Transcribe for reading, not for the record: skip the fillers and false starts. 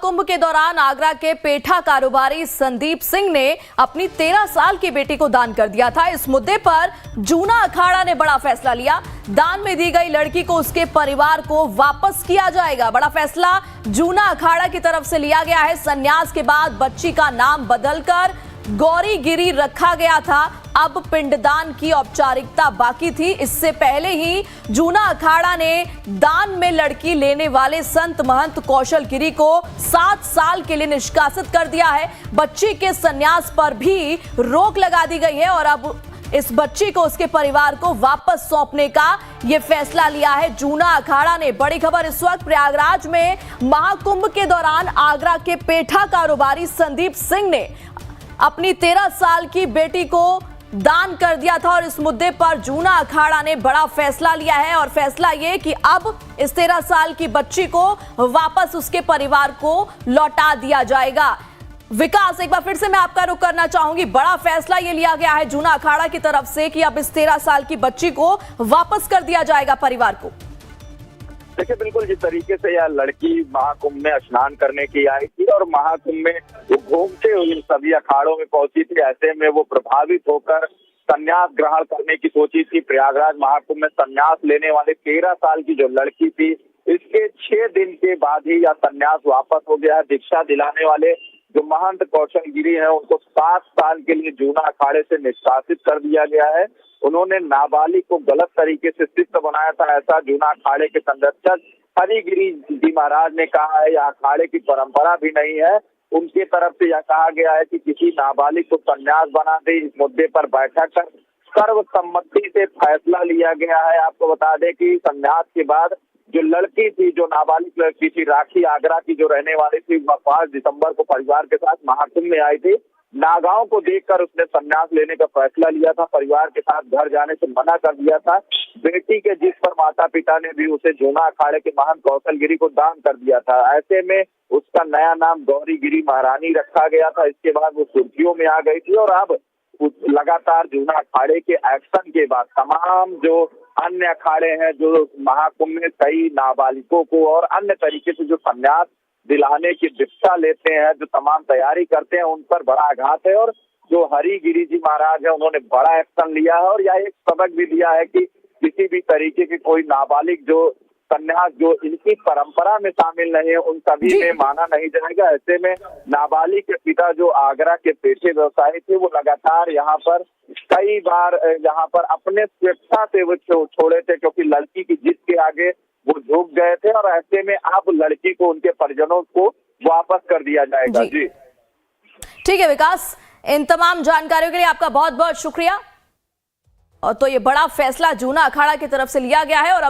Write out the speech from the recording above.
कुंभ के दौरान आगरा के पेठा कारोबारी संदीप सिंह ने अपनी 13 साल की बेटी को दान कर दिया था। इस मुद्दे पर जूना अखाड़ा ने बड़ा फैसला लिया। दान में दी गई लड़की को उसके परिवार को वापस किया जाएगा। बड़ा फैसला जूना अखाड़ा की तरफ से लिया गया है। संन्यास के बाद बच्ची का नाम बदलकर गौरी गिरी रखा गया था। अब पिंडदान की औपचारिकता बाकी थी। इससे पहले ही जूना अखाड़ा ने दान में लड़की लेने वाले संत महंत कौशल गिरी को 7 साल के लिए निष्कासित कर दिया है। बच्ची के संन्यास पर भी रोक लगा दी गई है और अब इस बच्ची को उसके परिवार को वापस सौंपने का यह फैसला लिया है जूना अखाड़ा ने। बड़ी खबर इस वक्त प्रयागराज में महाकुंभ के दौरान आगरा के पेठा कारोबारी संदीप सिंह ने अपनी 13 साल की बेटी को दान कर दिया था और इस मुद्दे पर जूना अखाड़ा ने बड़ा फैसला लिया है और फैसला ये कि अब इस 13 साल की बच्ची को वापस उसके परिवार को लौटा दिया जाएगा। विकास, एक बार फिर से मैं आपका रुख करना चाहूंगी। बड़ा फैसला ये लिया गया है जूना अखाड़ा की तरफ से कि अब इस 13 साल की बच्ची को वापस कर दिया जाएगा परिवार को। देखिए, बिल्कुल जिस तरीके से यह लड़की महाकुंभ में स्नान करने की आई थी और महाकुंभ में घूमते हुए सभी अखाड़ों में पहुंची थी, ऐसे में वो प्रभावित होकर संन्यास ग्रहण करने की सोची थी। प्रयागराज महाकुंभ में संन्यास लेने वाले 13 साल की जो लड़की थी, इसके 6 दिन के बाद ही यह संन्यास वापस हो गया। दीक्षा दिलाने वाले जो महंत कौशल गिरी है, उनको 7 साल के लिए जूना अखाड़े से निष्कासित कर दिया गया है। उन्होंने नाबालिग को गलत तरीके से शिष्ट बनाया था, ऐसा जूना अखाड़े के संरक्षक हरिगिरी जी महाराज ने कहा है। यह अखाड़े की परंपरा भी नहीं है। उनके तरफ से यह कहा गया है कि किसी नाबालिग को संन्यास बना दे। इस मुद्दे पर बैठक कर सर्वसम्मति से फैसला लिया गया है। आपको बता दें कि संन्यास के बाद जो लड़की थी, जो नाबालिग लड़की थी, राखी आगरा की जो रहने वाली थी, वह 5 दिसंबर को परिवार के साथ महाकुंभ में आई थी। नागाओं को देखकर उसने संन्यास लेने का फैसला लिया था। परिवार के साथ घर जाने से मना कर दिया था। बेटी के जिस पर माता पिता ने भी उसे जूना अखाड़े के महंत कौशल गिरी को दान कर दिया था। ऐसे में उसका नया नाम गौरी गिरी महारानी रखा गया था। इसके बाद वो सुर्खियों में आ गई थी और अब लगातार जूना अखाड़े के एक्शन के बाद तमाम जो अन्य अखाड़े हैं, जो महाकुंभ में कई नाबालिगों को और अन्य तरीके से जो संन्यास दिलाने की दीक्षा लेते हैं, जो तमाम तैयारी करते हैं, उन पर बड़ा आघात है। और जो हरिगिरी जी महाराज है, उन्होंने बड़ा एक्शन लिया है और यह एक सबक भी दिया है कि किसी भी तरीके की कोई नाबालिग जो संन्यास जो इनकी परंपरा में शामिल नहीं है, उन सभी में माना नहीं जाएगा। ऐसे में नाबालिग के पिता जो आगरा के पेशे व्यवसायी थे, वो लगातार यहाँ पर कई बार यहाँ पर अपने स्वेच्छा से वो छोड़े थे, क्योंकि लड़की की जिद के आगे वो झुक गए थे। और ऐसे में अब लड़की को उनके परिजनों को वापस कर दिया जाएगा। जी ठीक है विकास, इन तमाम जानकारियों के लिए आपका बहुत बहुत शुक्रिया। और तो ये बड़ा फैसला जूना अखाड़ा की तरफ से लिया गया है और अब